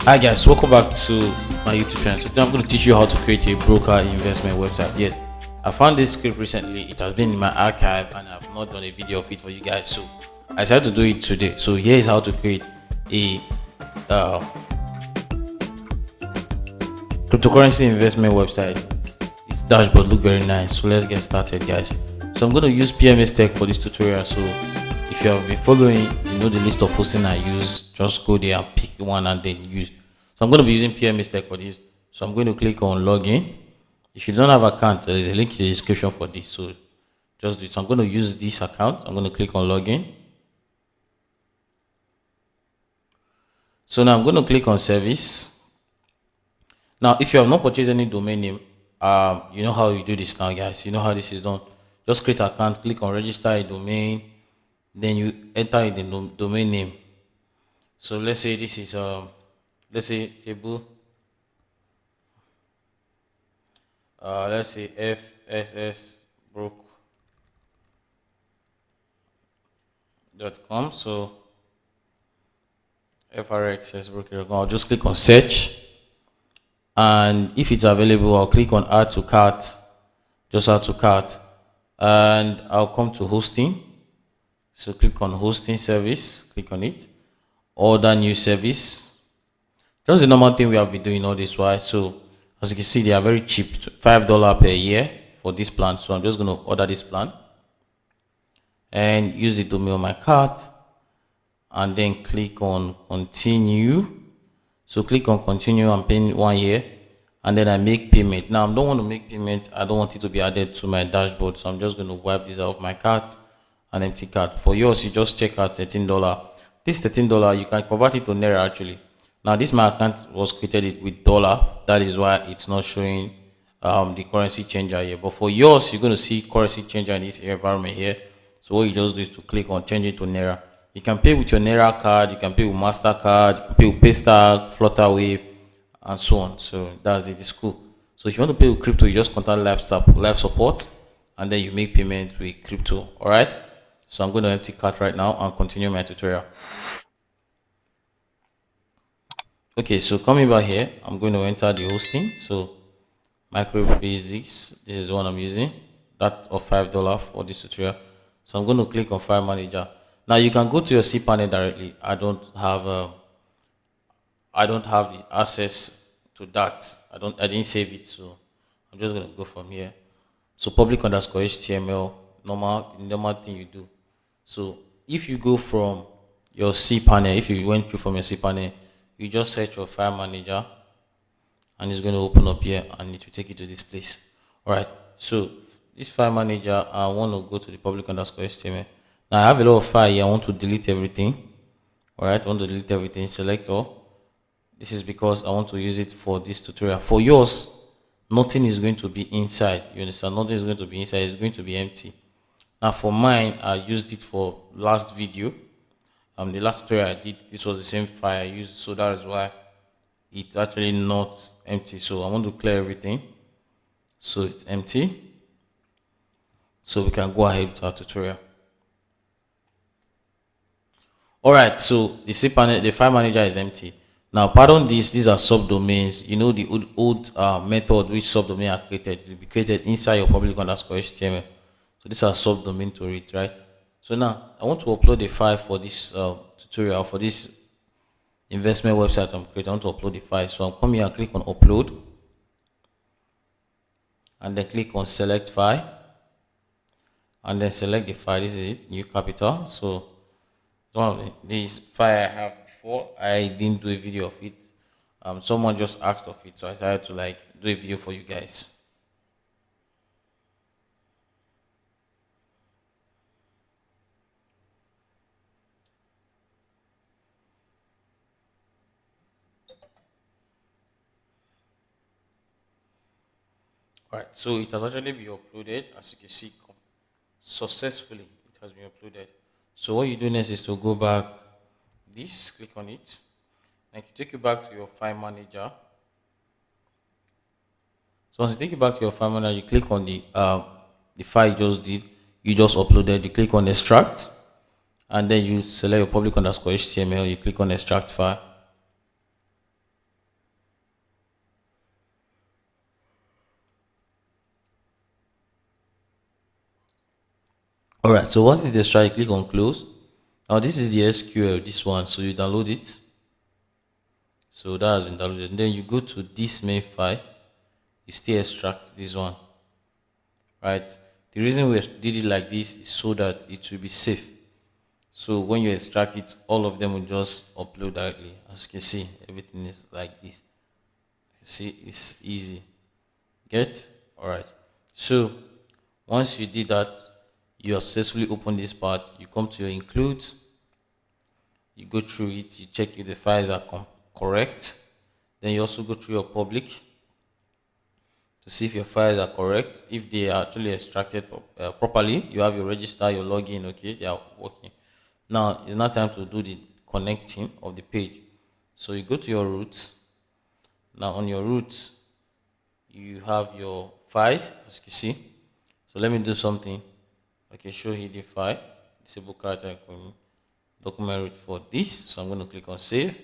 Hi guys, welcome back to my YouTube channel. So today I'm going to teach you how to create a broker investment website. Yes, I found this script recently. It has been in my archive and I've not done a video of it for you guys, so I decided to do it today. So here is how to create a cryptocurrency investment website. This dashboard look very nice, so let's get started, guys. So I'm going to use PMS Tech for this tutorial. So if you have been following, you know the list of hosting I use. Just go there and pick one and then use. So I'm going to be using PMS Tech for this. So I'm going to click on login. If you don't have an account, there is a link in the description for this. So just do it. So I'm going to use this account. I'm going to click on login. So now I'm going to click on service. Now, if you have not purchased any domain name, you know how you do this now, guys. You know how this is done. Just create an account, click on register a domain, then you enter the domain name. So let's say this is let's say table, let's say fssbroke.com. So frxsbroke.com. I'll just click on search, and if it's available, I'll click on add to cart, just add to cart, and I'll come to hosting. So click on hosting service, click on it, order new service. Just the normal thing we have been doing all this while. So as you can see, they are very cheap, $5 per year for this plan. So I'm just going to order this plan and use the domain on my cart, and then click on continue. So click on continue. I'm paying 1 year, and then I make payment. Now I don't want to make payment. I don't want it to be added to my dashboard, so I'm just going to wipe this out of my cart, an empty cart. For yours, you just check out $13. This $13, you can convert it to Naira actually. Now this my account was created with dollar. That is why it's not showing the currency changer here. But for yours, you're going to see currency changer in this environment here. So what you just do is to click on change it to Naira. You can pay with your Naira card, you can pay with MasterCard, you can pay with Paystack, Flutterwave, and so on. So that's it. It's cool. So if you want to pay with crypto, you just contact live support, and then you make payment with crypto. All right. So I'm going to empty cart right now and continue my tutorial. Okay, so coming back here, I'm going to enter the hosting. So micro basics, this is the one I'm using, that of $5 for this tutorial. So I'm going to click on file manager. Now you can go to your cPanel directly. I don't have the access to that. I didn't save it, so I'm just going to go from here. So public_html, the normal thing you do. So if you go from your cPanel, if you went through from your cPanel, you just search for file manager, and it's going to open up here, and it will take you to this place. All right. So this file manager, I want to go to the public_html. Now I have a lot of file here. I want to delete everything. All right. I want to delete everything. Select all. This is because I want to use it for this tutorial. For yours, nothing is going to be inside. You understand? Nothing is going to be inside. It's going to be empty. Now for mine, I used it for last video. The last tutorial I did, this was the same file I used, so that is why it's actually not empty. So I want to clear everything, so it's empty, so we can go ahead with our tutorial. All right, so the cPanel, the file manager is empty. Now pardon this, these are subdomains. You know the old method which subdomain are created, it will be created inside your public_html. So these are subdomain to read, right? So now I want to upload a file for this tutorial, for this investment website I'm creating. I want to upload the file. So I'll come here and click on upload. and then click on select file, and then select the file. This is it, new capital. So one of these file I have before, I didn't do a video of it. Someone just asked of it, so I decided to like do a video for you guys. Alright, so it has actually been uploaded, as you can see successfully. It has been uploaded. So what you do next is to go back this, click on it, and it take you back to your file manager. So once you take you back to your file manager, you click on the file you just did, you just uploaded. You click on extract, and then you select your public underscore HTML. You click on extract file. Alright, so once it's extract, you click on close. Now this is the SQL, this one. So you download it. So that has been downloaded. And then you go to this main file. You still extract this one. Right? The reason we did it like this is so that it will be safe. So when you extract it, all of them will just upload directly. As you can see, everything is like this. You see, it's easy. Get? Alright. So once you did that, you successfully open this part, you come to your include, you go through it, you check if the files are correct. Then you also go through your public to see if your files are correct. If they are actually extracted properly, you have your register, your login, okay, they are working. Now it's not time to do the connecting of the page. So you go to your root. Now on your root, you have your files, as you can see. So let me do something. Okay, show hidden file, disable character document root for this. So I'm going to click on save.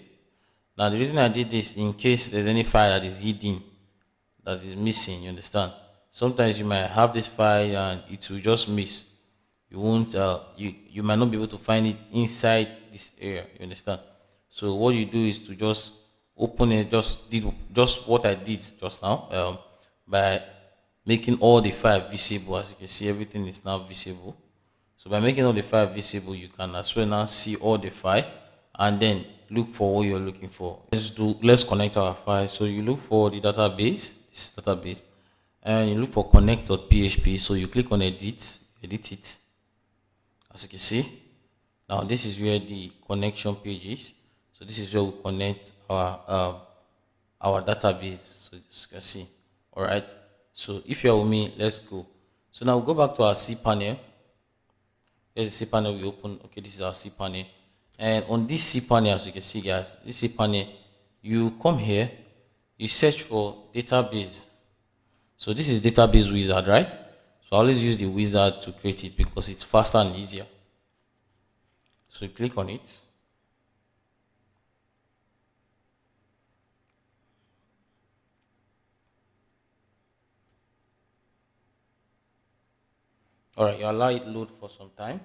Now the reason I did this, in case there's any file that is hidden, that is missing, you understand? Sometimes you might have this file and it will just miss. You won't you might not be able to find it inside this area, you understand? So what you do is to just open it, just what I did just now, by making all the file visible. As you can see, everything is now visible. So by making all the file visible, you can as well now see all the file and then look for what you're looking for. Let's connect our file. So you look for the database, this database, and you look for connect.php. So you click on edit it. As you can see, now this is where the connection page is. So this is where we connect our database. So as you can see, all right. So if you're with me, let's go. So now we'll go back to our C panel. There's a C panel we open. Okay, this is our C panel. And on this C panel, as you can see, guys, this C panel, you come here, you search for database. So this is database wizard, right? So I always use the wizard to create it because it's faster and easier. So you click on it. All right, you allow it load for some time.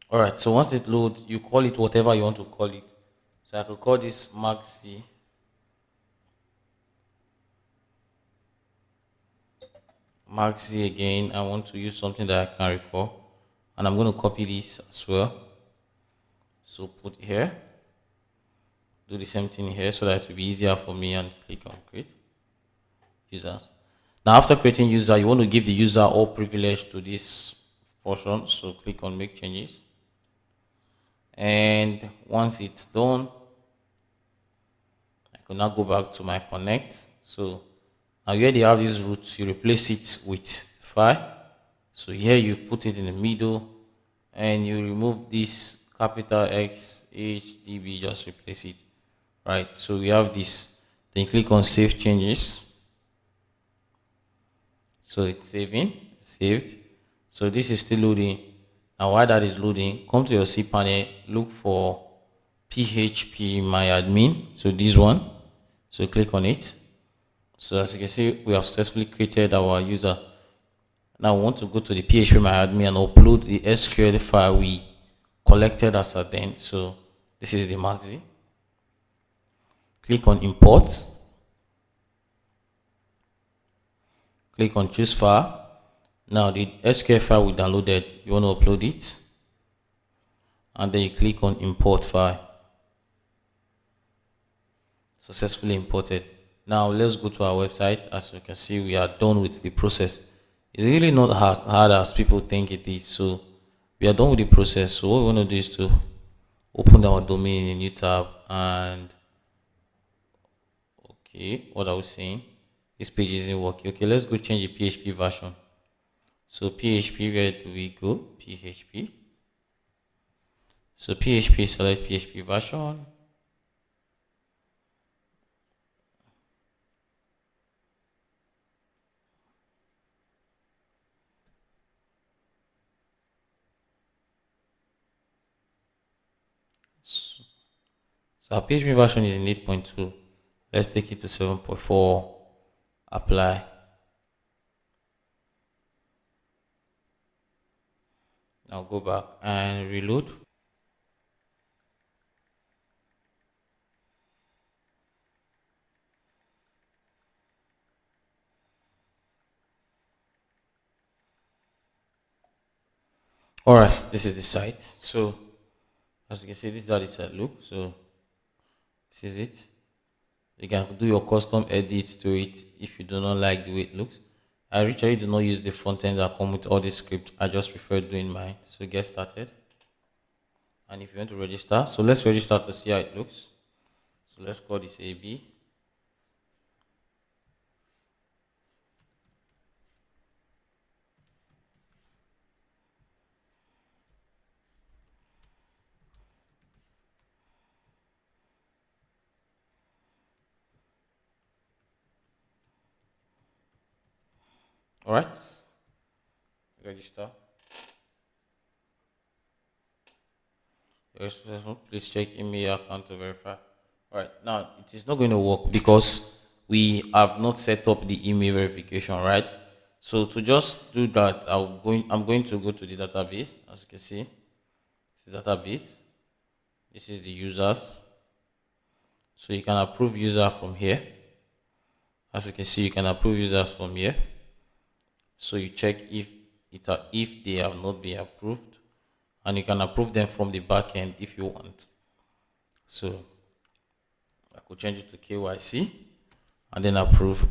All right, so once it loads, you call it whatever you want to call it. So I could call this Maxi. Maxi again. I want to use something that I can recall. And I'm going to copy this as well. So put here. Do the same thing here so that it will be easier for me, and click on create users. Now after creating user, you want to give the user all privilege to this portion. So click on make changes. And once it's done, I can now go back to my connect. So now here they have these roots, you replace it with file. So here you put it in the middle and you remove this capital X HDB, just replace it. Right, so we have this. Then click on save changes. So it's saved. So this is still loading. Now while that is loading, come to your C panel, look for PHP my admin. So this one. So click on it. So as you can see, we have successfully created our user. Now we want to go to the PHP my admin and upload the SQL file we collected as a then. So this is the maxi. Click on import. Click on choose file. Now the SQL file we downloaded, you want to upload it, and then you click on import file. Successfully imported. Now let's go to our website. As you can see, we are done with the process. It's really not hard as people think it is. So we are done with the process. So what we want to do is to open our domain in a new tab, and okay, what are we saying? This page isn't working. Okay, let's go change the PHP version. So PHP, where do we go? PHP. So PHP, select PHP version. So our PHP version is in 8.2. Let's take it to 7.4. Apply. Now go back and reload. All right, this is the site. So as you can see, this is how the site looks. So this is it. You can do your custom edits to it if you do not like the way it looks. I actually do not use the front end that come with all this script. I just prefer doing mine. So get started. And if you want to register, so let's register to see how it looks. So let's call this AB. All right, register. Please check email account to verify. All right, now it is not going to work because we have not set up the email verification, right? So to just do that, I'm going to go to the database. As you can see, it's the database. This is the users. So you can approve user from here. As you can see, you can approve users from here. So you check if they have not been approved, and you can approve them from the backend if you want. So I could change it to KYC and then approve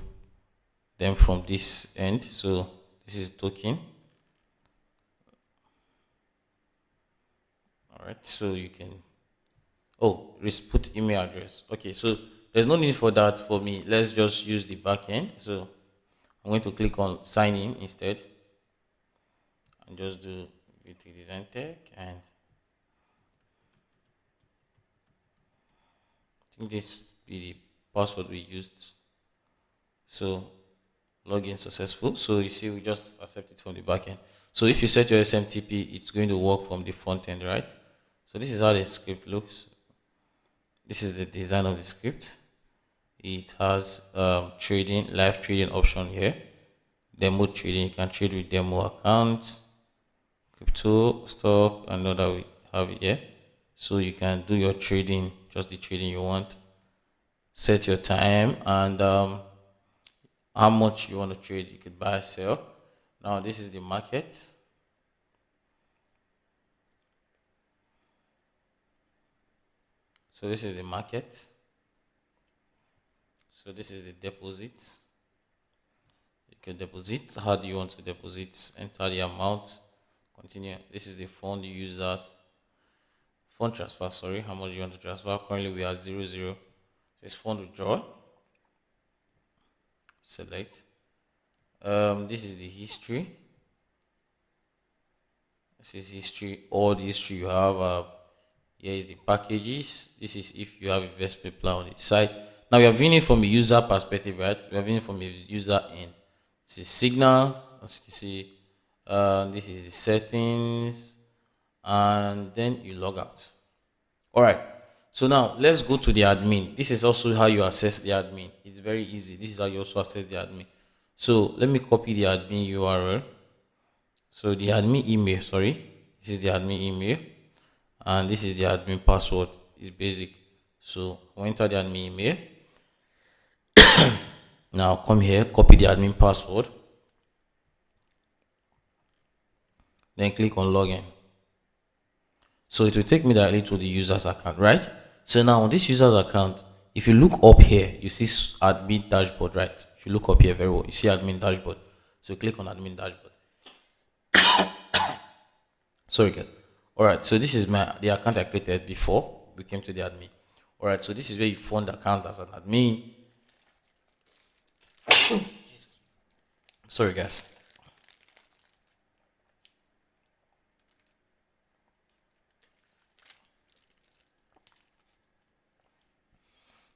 them from this end. So this is token. All right, so you can put email address. Okay, so there's no need for that for me. Let's just use the backend. So I'm going to click on sign in instead and just do VT Design Tech, and I think this be the password we used. So login successful. So you see, we just accept it from the backend. So if you set your SMTP, it's going to work from the front end, right? So this is how the script looks. This is the design of the script. It has live trading option here. Demo trading, you can trade with demo accounts, crypto, stock, and all that we have here. So you can do your trading, just the trading you want. Set your time and how much you want to trade. You could buy, sell. Now this is the market. So this is the market. So this is the deposit. You can deposit. How do you want to deposit? Enter the amount. Continue. This is the fund users. Fund transfer. Sorry, how much you want to transfer? Currently we are 0. This fund withdrawal. Select. This is the history. This is history. All the history you have. Here is the packages. This is if you have investment plan on the site. Now we are viewing it from a user perspective, right? We are viewing it from a user end. This is signal, as you can see. This is the settings, and then you log out. All right. So now let's go to the admin. This is also how you access the admin. It's very easy. This is how you also access the admin. So let me copy the admin URL. So the admin email, sorry, this is the admin email, and this is the admin password. It's basic. So I'll enter the admin email. Now come here, copy the admin password, then click on login. So it will take me directly to the user's account, right? So now on this user's account, if you look up here, you see admin dashboard, right? If you look up here very well, you see admin dashboard. So click on admin dashboard. Sorry guys. All right, so this is the account I created before we came to the admin. All right, so this is where you fund the account as an admin. Sorry guys.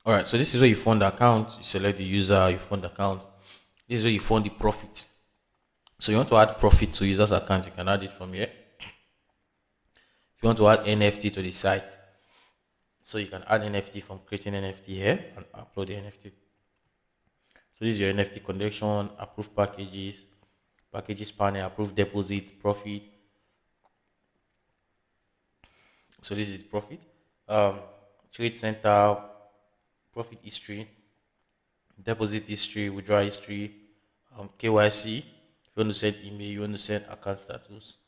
All right, so this is where you fund the account. You select the user, you fund the account. This is where you fund the profit. So you want to add profit to user's account, you can add it from here. If you want to add NFT to the site, so you can add NFT from creating NFT here and upload the NFT. So this is your NFT collection, approved packages panel, approved deposit, profit. So this is the profit. Trade center, profit history, deposit history, withdrawal history, KYC. If you want to send email, you want to send account status,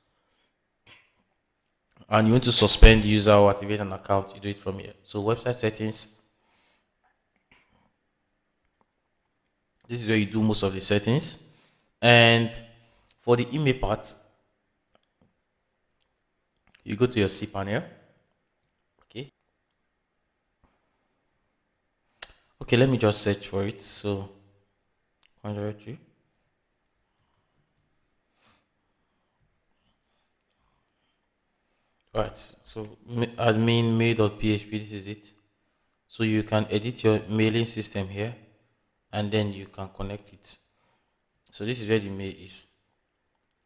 and you want to suspend the user or activate an account, you do it from here. So website settings, this is where you do most of the settings. And for the email part, you go to your cPanel. Okay, let me just search for it. So directory. Right, so admin mail.php, this is it. So you can edit your mailing system here, and then you can connect it. So this is where the mail is.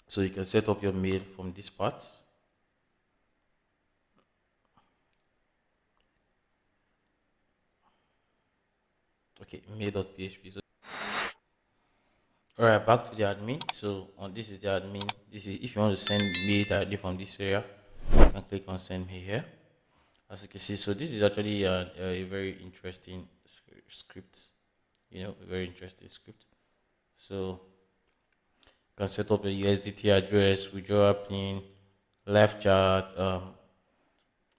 So you can set up your mail from this part. Okay, mail.php. So, all right, back to the admin. So on this is the admin. This is if you want to send mail directly from this area, you can click on send mail here. As you can see, so this is actually a very interesting script. You know, a very interesting script. So you can set up a USDT address, withdrawal pin, live chat,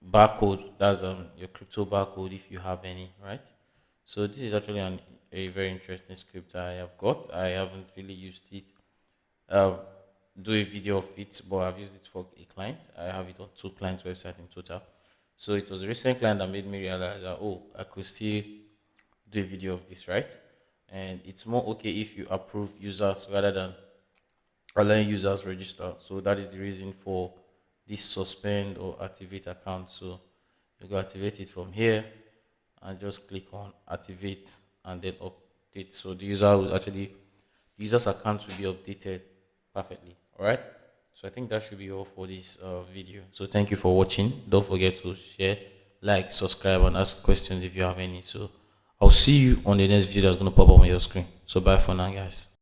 barcode. That's your crypto barcode if you have any, right? So this is actually a very interesting script I have got. I haven't really used it. Do a video of it, but I've used it for a client. I have it on 2 clients' website in total. So it was a recent client that made me realize that, oh, I could still do a video of this, right? And it's more okay if you approve users rather than allowing users register. So that is the reason for this suspend or activate account. So you go activate it from here and just click on activate and then update. So the user will actually, user's account will be updated perfectly. All right. So I think that should be all for this video. So thank you for watching. Don't forget to share, like, subscribe, and ask questions if you have any. So I'll see you on the next video that's going to pop up on your screen. So bye for now, guys.